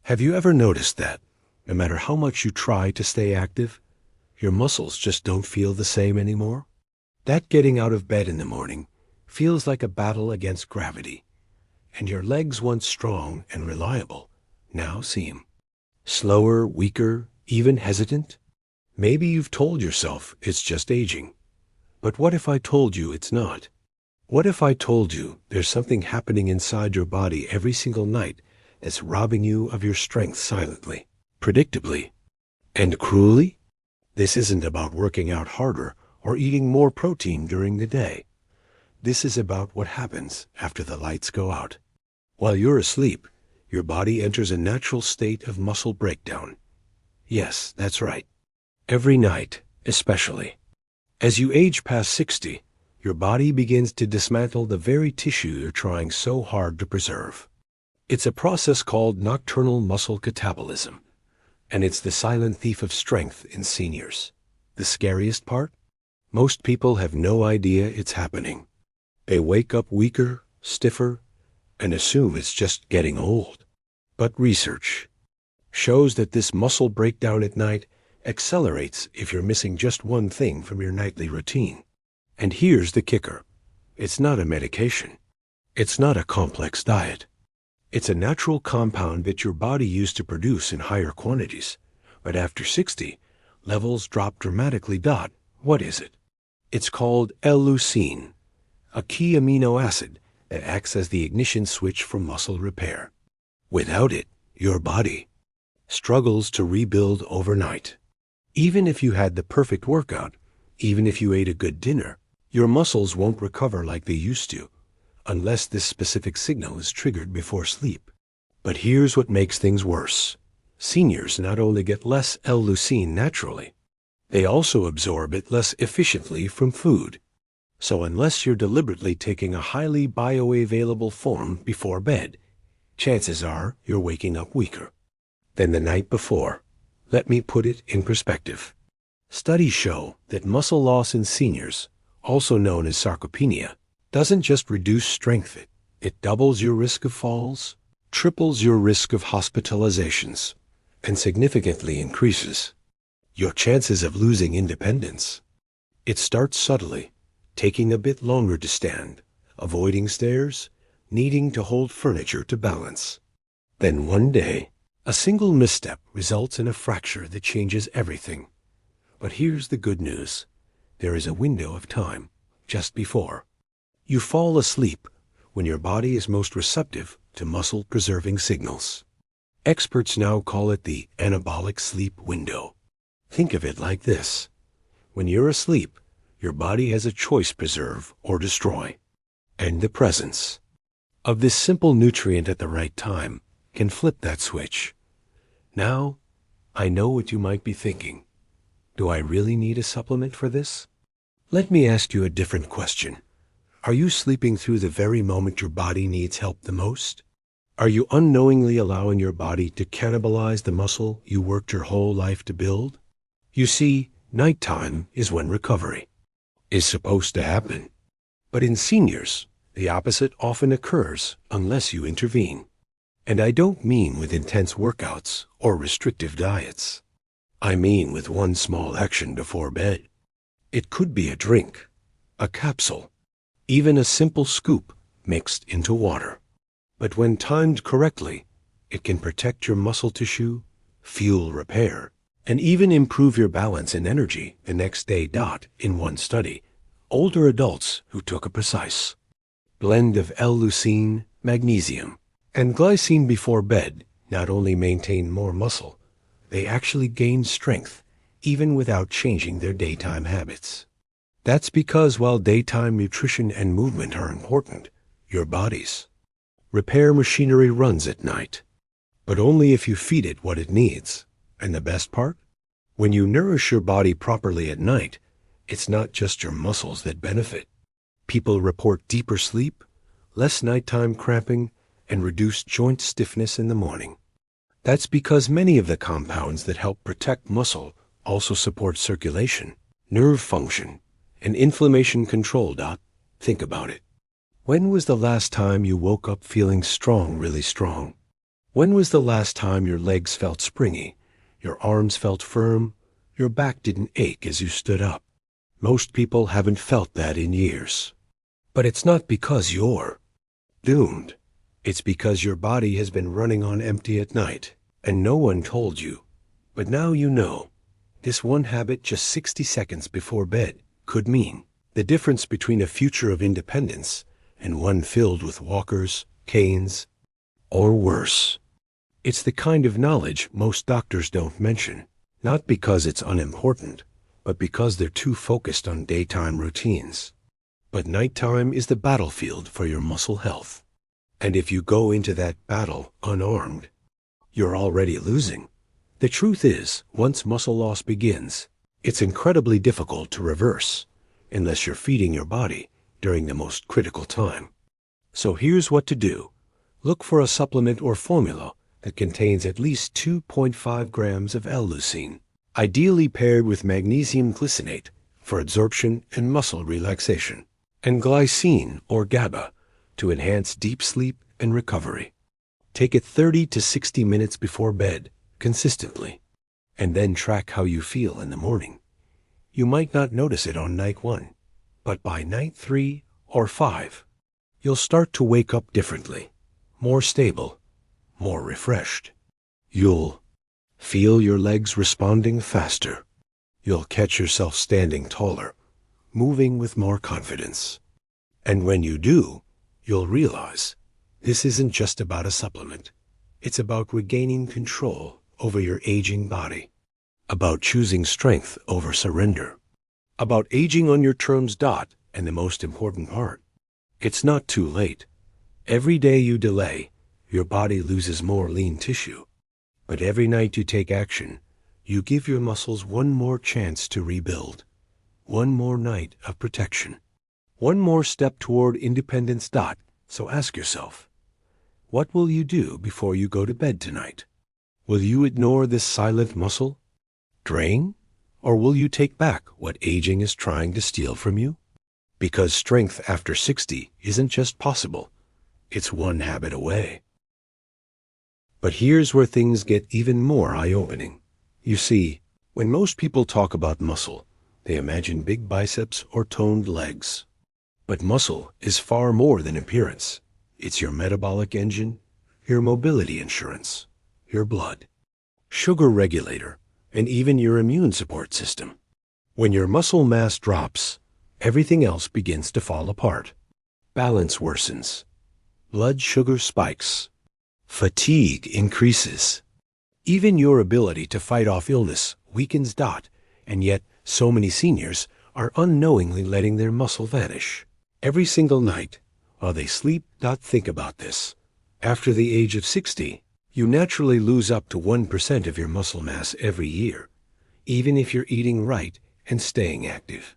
Have you ever noticed that, no matter how much you try to stay active, your muscles just don't feel the same anymore? That getting out of bed in the morning feels like a battle against gravity, and your legs once strong and reliable now seem slower, weaker, even hesitant. Maybe you've told yourself it's just aging. But what if I told you it's not? What if I told you there's something happening inside your body every single night that's robbing you of your strength silently, predictably, and cruelly? This isn't about working out harder or eating more protein during the day. This is about what happens after the lights go out. While you're asleep, your body enters a natural state of muscle breakdown. Yes, that's right. Every night, especially. As you age past 60, your body begins to dismantle the very tissue you're trying so hard to preserve. It's a process called nocturnal muscle catabolism, and it's the silent thief of strength in seniors. The scariest part? Most people have no idea it's happening. They wake up weaker, stiffer, and assume it's just getting old. But research shows that this muscle breakdown at night accelerates if you're missing just one thing from your nightly routine. And here's the kicker. It's not a medication. It's not a complex diet. It's a natural compound that your body used to produce in higher quantities. But after 60, levels drop dramatically. What is it? It's called L-leucine, a key amino acid that acts as the ignition switch for muscle repair. Without it, your body struggles to rebuild overnight. Even if you had the perfect workout, even if you ate a good dinner, your muscles won't recover like they used to, unless this specific signal is triggered before sleep. But here's what makes things worse. Seniors not only get less L-leucine naturally, they also absorb it less efficiently from food. So unless you're deliberately taking a highly bioavailable form before bed, chances are you're waking up weaker than the night before. Let me put it in perspective. Studies show that muscle loss in seniors, also known as sarcopenia, doesn't just reduce strength, it doubles your risk of falls, triples your risk of hospitalizations, and significantly increases your chances of losing independence. It starts subtly, taking a bit longer to stand, avoiding stairs, needing to hold furniture to balance. Then one day, a single misstep results in a fracture that changes everything. But here's the good news. There is a window of time, just before you fall asleep, when your body is most receptive to muscle-preserving signals. Experts now call it the anabolic sleep window. Think of it like this. When you're asleep, your body has a choice: preserve or destroy. And the presence of this simple nutrient at the right time can flip that switch. Now, I know what you might be thinking. Do I really need a supplement for this? Let me ask you a different question. Are you sleeping through the very moment your body needs help the most? Are you unknowingly allowing your body to cannibalize the muscle you worked your whole life to build? You see, nighttime is when recovery is supposed to happen. But in seniors, the opposite often occurs unless you intervene. And I don't mean with intense workouts or restrictive diets. I mean with one small action before bed. It could be a drink, a capsule, even a simple scoop mixed into water. But when timed correctly, it can protect your muscle tissue, fuel repair, and even improve your balance and energy the next day. In one study, older adults who took a precise blend of L-leucine, magnesium, and glycine before bed not only maintained more muscle, they actually gained strength even without changing their daytime habits. That's because while daytime nutrition and movement are important, your body's repair machinery runs at night. But only if you feed it what it needs. And the best part? When you nourish your body properly at night, it's not just your muscles that benefit. People report deeper sleep, less nighttime cramping, and reduced joint stiffness in the morning. That's because many of the compounds that help protect muscle also support circulation, nerve function, and inflammation control. Think about it. When was the last time you woke up feeling strong, really strong? When was the last time your legs felt springy, your arms felt firm, your back didn't ache as you stood up? Most people haven't felt that in years. But it's not because you're doomed. It's because your body has been running on empty at night, and no one told you. But now you know. This one habit just 60 seconds before bed could mean the difference between a future of independence and one filled with walkers, canes, or worse. It's the kind of knowledge most doctors don't mention, not because it's unimportant, but because they're too focused on daytime routines. But nighttime is the battlefield for your muscle health. And if you go into that battle unarmed, you're already losing. The truth is, once muscle loss begins, it's incredibly difficult to reverse, unless you're feeding your body during the most critical time. So here's what to do. Look for a supplement or formula that contains at least 2.5 grams of L-leucine, ideally paired with magnesium glycinate for absorption and muscle relaxation, and glycine or GABA to enhance deep sleep and recovery. Take it 30 to 60 minutes before bed, consistently, and then track how you feel in the morning. You might not notice it on night 1, but by night 3 or 5, you'll start to wake up differently, more stable, more refreshed. You'll feel your legs responding faster. You'll catch yourself standing taller, moving with more confidence. And when you do, you'll realize this isn't just about a supplement. It's about regaining control over your aging body, about choosing strength over surrender, about aging on your terms. And the most important part, it's not too late. Every day you delay, your body loses more lean tissue. But every night you take action, you give your muscles one more chance to rebuild, one more night of protection, one more step toward independence. So ask yourself, what will you do before you go to bed tonight? Will you ignore this silent muscle drain, or will you take back what aging is trying to steal from you? Because strength after 60 isn't just possible, it's one habit away. But here's where things get even more eye-opening. You see, when most people talk about muscle, they imagine big biceps or toned legs. But muscle is far more than appearance. It's your metabolic engine, your mobility insurance, your blood, sugar regulator, and even your immune support system. When your muscle mass drops, everything else begins to fall apart. Balance worsens. Blood sugar spikes. Fatigue increases. Even your ability to fight off illness weakens. And yet, so many seniors are unknowingly letting their muscle vanish. Every single night, while they sleep. Think about this. After the age of 60, you naturally lose up to 1% of your muscle mass every year, even if you're eating right and staying active.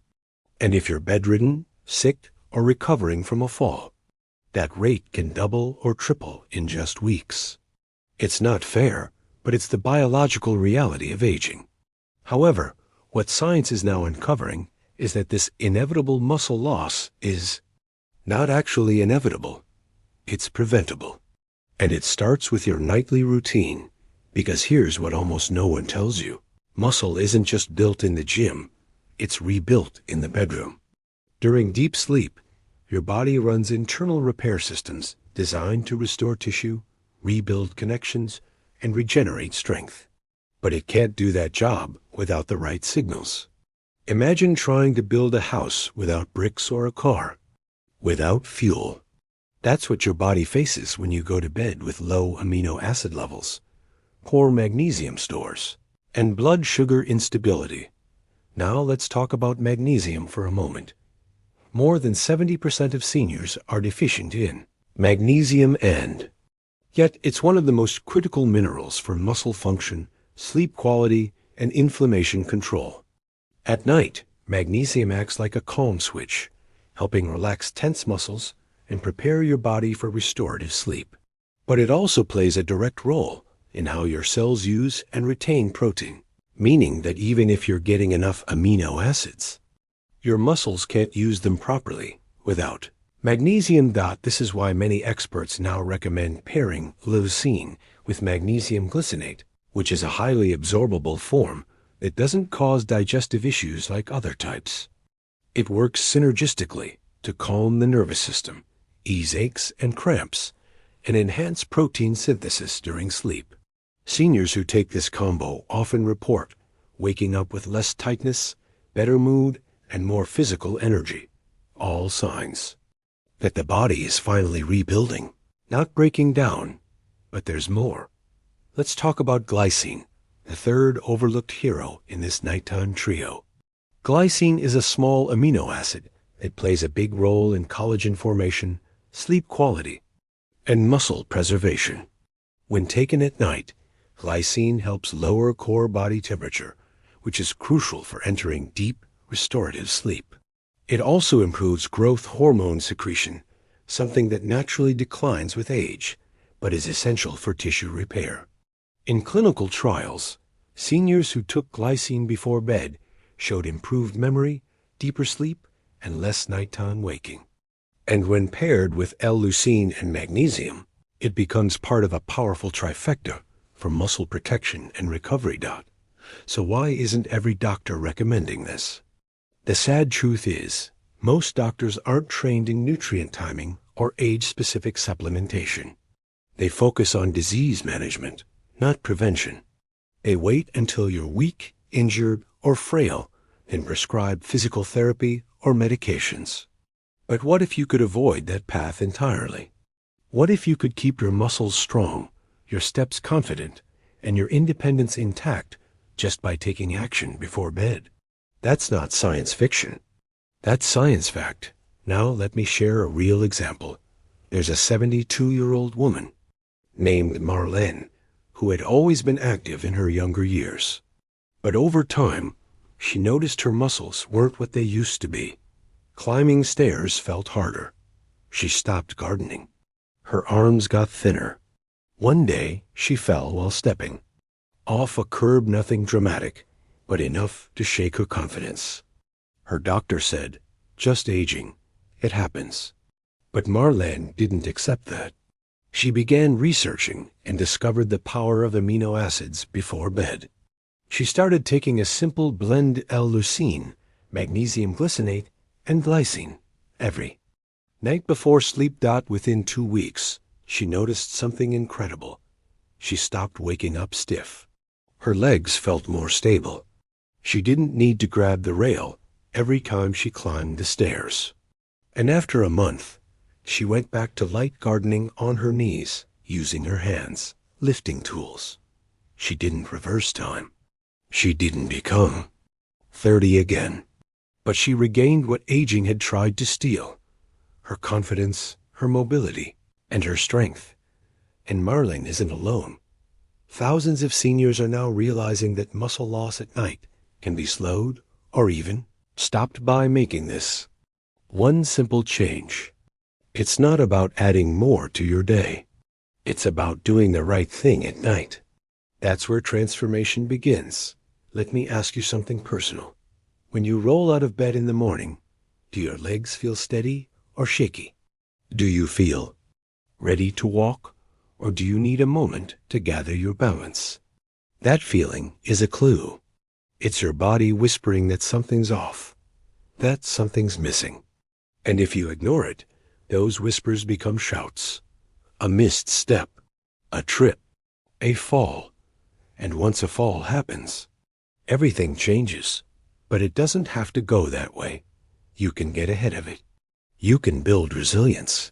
And if you're bedridden, sick, or recovering from a fall, that rate can double or triple in just weeks. It's not fair, but it's the biological reality of aging. However, what science is now uncovering is that this inevitable muscle loss is not actually inevitable. It's preventable. And it starts with your nightly routine, because here's what almost no one tells you. Muscle isn't just built in the gym, it's rebuilt in the bedroom. During deep sleep, your body runs internal repair systems designed to restore tissue, rebuild connections, and regenerate strength. But it can't do that job without the right signals. Imagine trying to build a house without bricks or a car, without fuel. That's what your body faces when you go to bed with low amino acid levels, poor magnesium stores, and blood sugar instability. Now let's talk about magnesium for a moment. More than 70% of seniors are deficient in magnesium, and yet it's one of the most critical minerals for muscle function, sleep quality, and inflammation control. At night, magnesium acts like a calm switch, helping relax tense muscles and prepare your body for restorative sleep. But it also plays a direct role in how your cells use and retain protein, meaning that even if you're getting enough amino acids, your muscles can't use them properly without magnesium. This is why many experts now recommend pairing leucine with magnesium glycinate, which is a highly absorbable form that doesn't cause digestive issues like other types. It works synergistically to calm the nervous system, ease aches and cramps, and enhance protein synthesis during sleep. Seniors who take this combo often report waking up with less tightness, better mood, and more physical energy. All signs that the body is finally rebuilding, not breaking down. But there's more. Let's talk about glycine, the third overlooked hero in this nighttime trio. Glycine is a small amino acid that plays a big role in collagen formation, sleep quality, and muscle preservation. When taken at night, glycine helps lower core body temperature, which is crucial for entering deep, restorative sleep. It also improves growth hormone secretion, something that naturally declines with age, but is essential for tissue repair. In clinical trials, seniors who took glycine before bed showed improved memory, deeper sleep, and less nighttime waking. And when paired with L-leucine and magnesium, it becomes part of a powerful trifecta for muscle protection and recovery. So why isn't every doctor recommending this? The sad truth is, most doctors aren't trained in nutrient timing or age-specific supplementation. They focus on disease management, not prevention. They wait until you're weak, injured, or frail, then prescribe physical therapy or medications. But what if you could avoid that path entirely? What if you could keep your muscles strong, your steps confident, and your independence intact just by taking action before bed? That's not science fiction. That's science fact. Now let me share a real example. There's a 72-year-old woman named Marlene who had always been active in her younger years. But over time, she noticed her muscles weren't what they used to be. Climbing stairs felt harder. She stopped gardening. Her arms got thinner. One day, she fell while stepping. Off a curb, nothing dramatic, but enough to shake her confidence. Her doctor said, "Just aging. It happens." But Marlene didn't accept that. She began researching and discovered the power of amino acids before bed. She started taking a simple blend L-leucine, magnesium glycinate, and glycine every night before sleep. Within 2 weeks, she noticed something incredible. She stopped waking up stiff. Her legs felt more stable. She didn't need to grab the rail every time she climbed the stairs. And after a month, she went back to light gardening on her knees, using her hands, lifting tools. She didn't reverse time. She didn't become 30 again. But she regained what aging had tried to steal: her confidence, her mobility, and her strength. And Marlene isn't alone. Thousands of seniors are now realizing that muscle loss at night can be slowed or even stopped by making this one simple change. It's not about adding more to your day. It's about doing the right thing at night. That's where transformation begins. Let me ask you something personal. When you roll out of bed in the morning, do your legs feel steady or shaky? Do you feel ready to walk, or do you need a moment to gather your balance? That feeling is a clue. It's your body whispering that something's off, that something's missing. And if you ignore it, those whispers become shouts. A missed step, a trip, a fall. And once a fall happens, everything changes. But it doesn't have to go that way. You can get ahead of it. You can build resilience.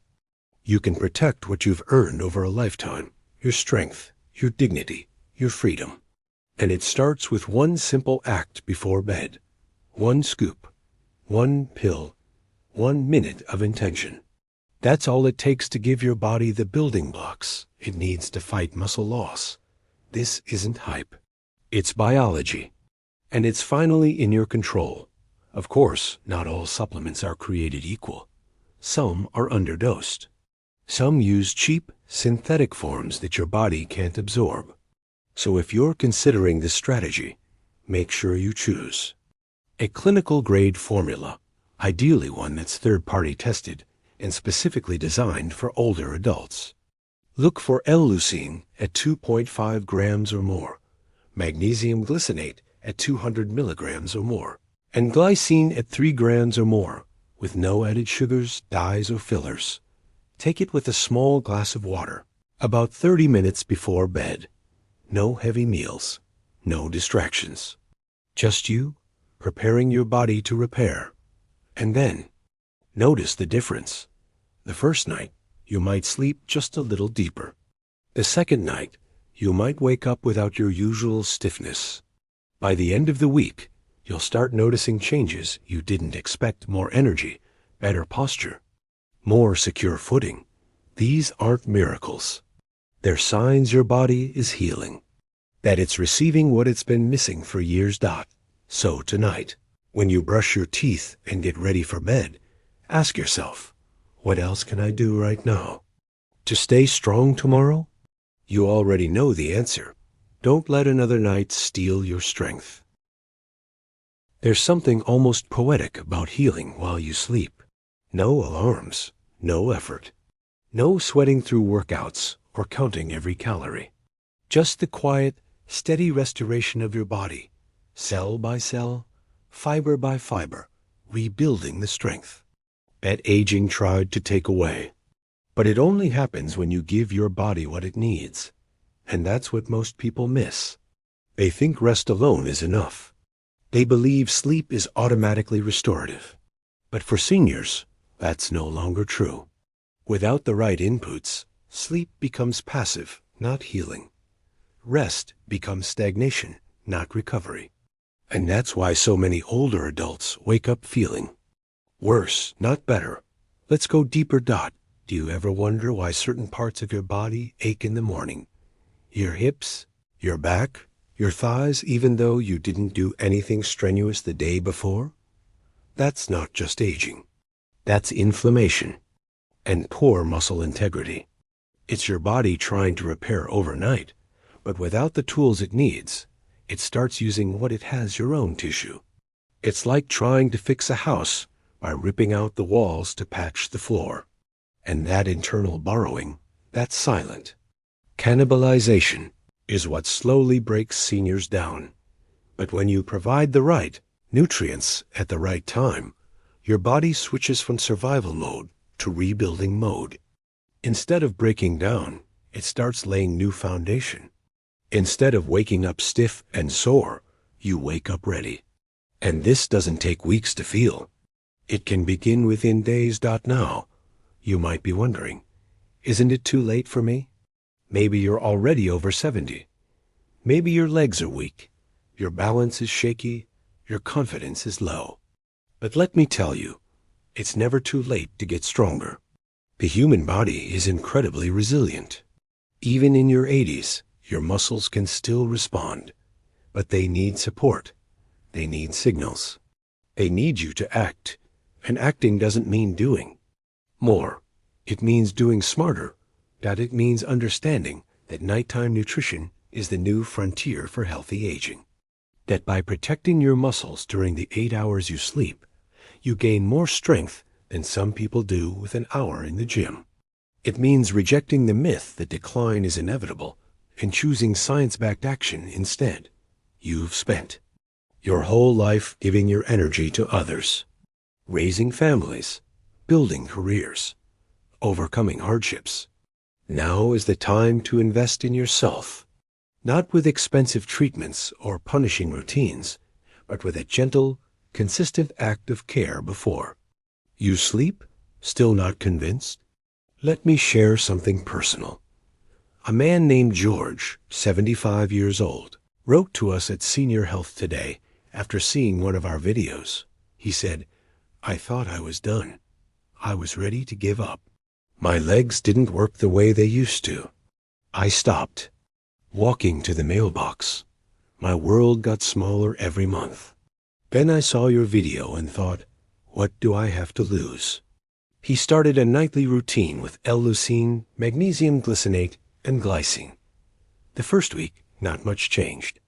You can protect what you've earned over a lifetime, your strength, your dignity, your freedom. And it starts with one simple act before bed. One scoop, one pill, 1 minute of intention. That's all it takes to give your body the building blocks it needs to fight muscle loss. This isn't hype. It's biology. And it's finally in your control. Of course, not all supplements are created equal. Some are underdosed. Some use cheap, synthetic forms that your body can't absorb. So if you're considering this strategy, make sure you choose a clinical-grade formula, ideally one that's third-party tested and specifically designed for older adults. Look for L-leucine at 2.5 grams or more, magnesium glycinate at 200 milligrams or more, and glycine at 3 grams or more, with no added sugars, dyes, or fillers. Take it with a small glass of water, about 30 minutes before bed. No heavy meals, no distractions. Just you preparing your body to repair. And then, notice the difference. The first night, you might sleep just a little deeper. The second night, you might wake up without your usual stiffness. By the end of the week, you'll start noticing changes you didn't expect: more energy, better posture, more secure footing. These aren't miracles. They're signs your body is healing, that it's receiving what it's been missing for years. So tonight, when you brush your teeth and get ready for bed, ask yourself, what else can I do right now to stay strong tomorrow? You already know the answer. Don't let another night steal your strength. There's something almost poetic about healing while you sleep. No alarms, no effort, no sweating through workouts or counting every calorie. Just the quiet, steady restoration of your body, cell by cell, fiber by fiber, rebuilding the strength that aging tried to take away. But it only happens when you give your body what it needs. And that's what most people miss. They think rest alone is enough. They believe sleep is automatically restorative. But for seniors, that's no longer true. Without the right inputs, sleep becomes passive, not healing. Rest becomes stagnation, not recovery. And that's why so many older adults wake up feeling worse, not better. Let's go deeper. Do you ever wonder why certain parts of your body ache in the morning? Your hips, your back, your thighs, even though you didn't do anything strenuous the day before? That's not just aging. That's inflammation and poor muscle integrity. It's your body trying to repair overnight, but without the tools it needs, it starts using what it has: your own tissue. It's like trying to fix a house by ripping out the walls to patch the floor. And that internal borrowing, that silent cannibalization, is what slowly breaks seniors down. But when you provide the right nutrients at the right time, your body switches from survival mode to rebuilding mode. Instead of breaking down, it starts laying new foundation. Instead of waking up stiff and sore, you wake up ready. And this doesn't take weeks to feel. It can begin within days. Now, you might be wondering, isn't it too late for me? Maybe you're already over 70. Maybe your legs are weak, your balance is shaky, your confidence is low. But let me tell you, it's never too late to get stronger. The human body is incredibly resilient. Even in your 80s, your muscles can still respond. But they need support. They need signals. They need you to act. And acting doesn't mean doing more. It means doing smarter. That it means understanding that nighttime nutrition is the new frontier for healthy aging. That by protecting your muscles during the 8 hours you sleep, you gain more strength than some people do with an hour in the gym. It means rejecting the myth that decline is inevitable and choosing science-backed action instead. You've spent your whole life giving your energy to others, raising families, building careers, overcoming hardships. Now is the time to invest in yourself, not with expensive treatments or punishing routines, but with a gentle, consistent act of care before you sleep. Still not convinced? Let me share something personal. A man named George, 75 years old, wrote to us at Senior Health Today after seeing one of our videos. He said, "I thought I was done. I was ready to give up. My legs didn't work the way they used to. I stopped walking to the mailbox. My world got smaller every month. Then I saw your video and thought, what do I have to lose?" He started a nightly routine with L-leucine, magnesium glycinate, and glycine. The first week, not much changed.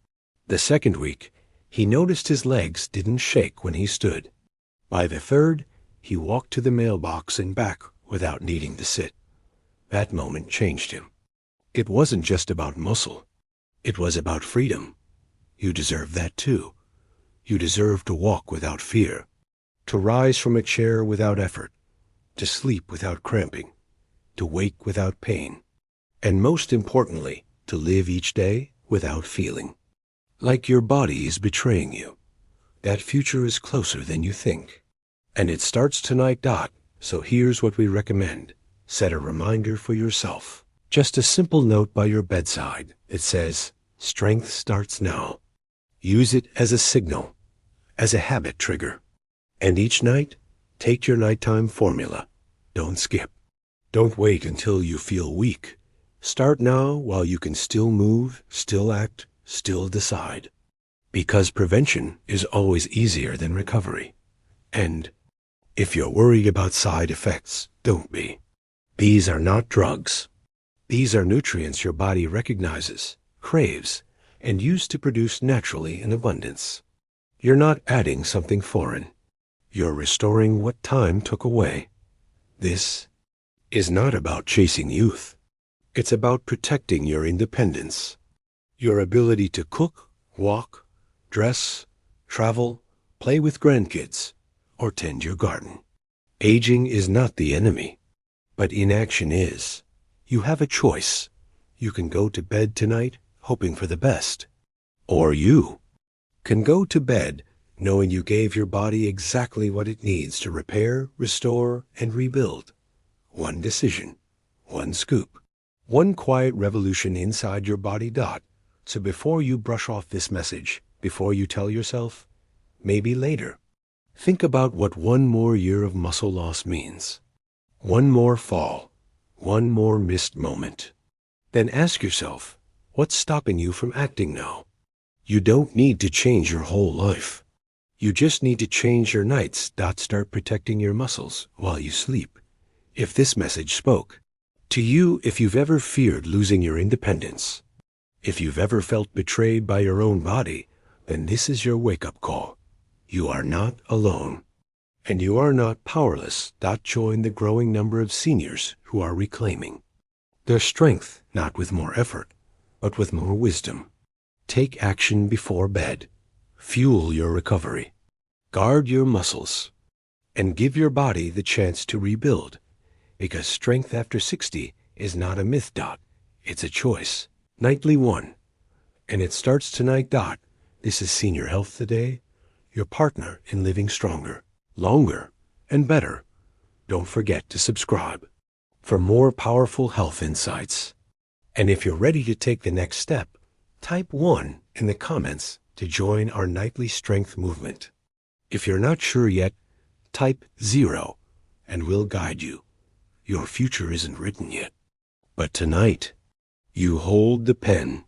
The second week, he noticed his legs didn't shake when he stood. By the third, he walked to the mailbox and back without needing to sit. That moment changed him. It wasn't just about muscle. It was about freedom. You deserve that too. You deserve to walk without fear, to rise from a chair without effort, to sleep without cramping, to wake without pain, and most importantly, to live each day without feeling like your body is betraying you. That future is closer than you think. And it starts tonight. So here's what we recommend. Set a reminder for yourself. Just a simple note by your bedside. It says, strength starts now. Use it as a signal, as a habit trigger. And each night, take your nighttime formula. Don't skip. Don't wait until you feel weak. Start now while you can still move, still act, still decide. Because prevention is always easier than recovery. And if you're worried about side effects, don't be. These are not drugs. These are nutrients your body recognizes, craves, and used to produce naturally in abundance. You're not adding something foreign. You're restoring what time took away. This is not about chasing youth. It's about protecting your independence, your ability to cook, walk, dress, travel, play with grandkids, or tend your garden. Aging is not the enemy, but inaction is. You have a choice. You can go to bed tonight hoping for the best, or you can go to bed knowing you gave your body exactly what it needs to repair, restore, and rebuild. One decision, one scoop, one quiet revolution inside your body. So before you brush off this message, before you tell yourself, maybe later, think about what one more year of muscle loss means. One more fall, one more missed moment. Then ask yourself, what's stopping you from acting now? You don't need to change your whole life. You just need to change your nights. Start protecting your muscles while you sleep. If this message spoke to you, if you've ever feared losing your independence, if you've ever felt betrayed by your own body, then this is your wake-up call. You are not alone. And you are not powerless. Join the growing number of seniors who are reclaiming their strength, not with more effort, but with more wisdom. Take action before bed. Fuel your recovery. Guard your muscles. And give your body the chance to rebuild. Because strength after 60 is not a myth. It's a choice. Nightly one. And it starts tonight. This is Senior Health Today, your partner in living stronger, longer, and better. Don't forget to subscribe for more powerful health insights. And if you're ready to take the next step, type 1 in the comments to join our nightly strength movement. If you're not sure yet, type 0 and we'll guide you. Your future isn't written yet. But tonight, you hold the pen.